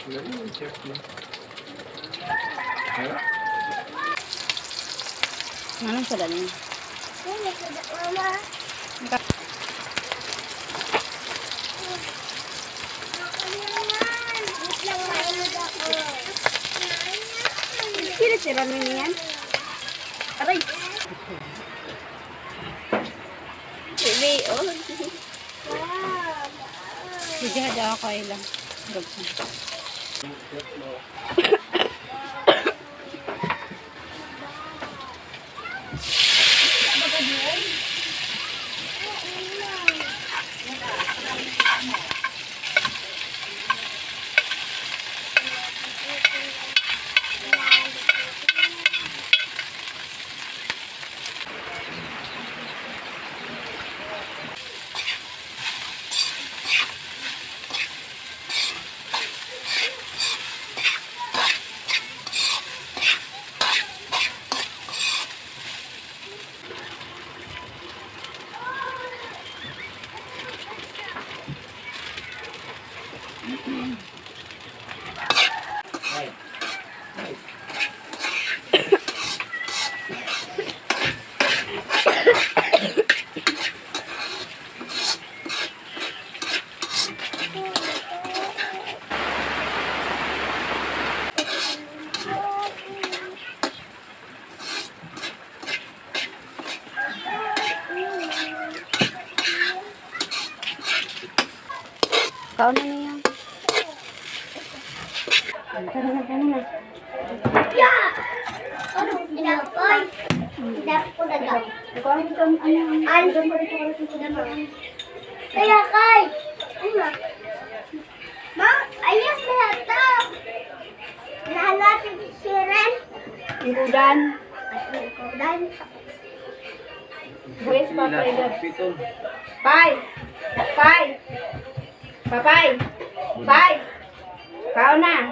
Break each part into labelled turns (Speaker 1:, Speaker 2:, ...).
Speaker 1: Anong sada niya?
Speaker 2: Mama.
Speaker 1: Sira na niyan. Aray! Baby, oh. Sige, hada ako ilang. Kau na niya. Kanina.
Speaker 2: Ya! Ano? Inapoy? Inapoy ko na daw. Kaya kay! Ma, ayos na ito! Nahanapin si Sheryl.
Speaker 1: Ikudan.
Speaker 2: Ikudan.
Speaker 1: Where's Papay? Pai! Pai! Papay! Pai! Kau na.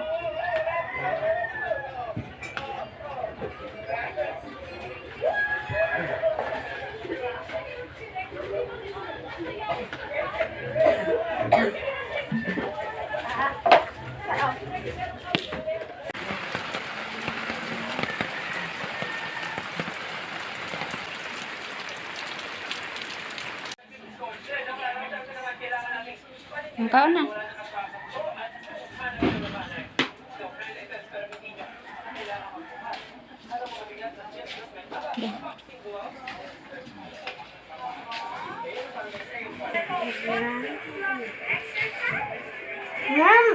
Speaker 1: Kau na.
Speaker 2: Ma'am!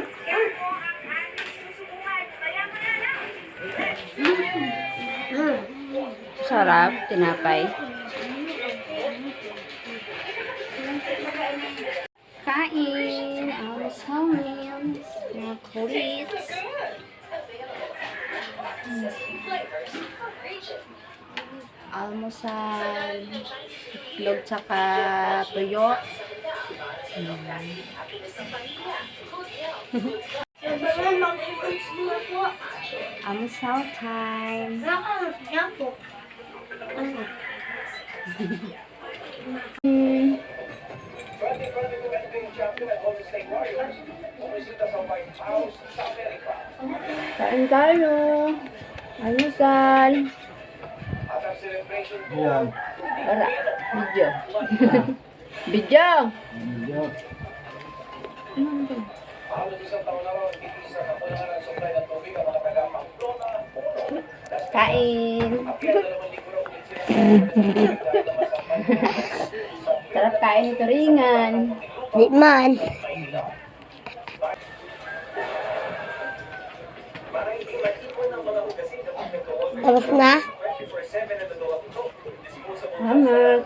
Speaker 1: Sarap, tinapay. Kain, almusal, mga kulit. Almusal, itlog tsaka tuyo. Almusal time. Kain tayo. Almusal. Ora, video. Video. Kain. Sarap kain ito ringan.
Speaker 2: Litman. Tapos na?
Speaker 1: Salamat.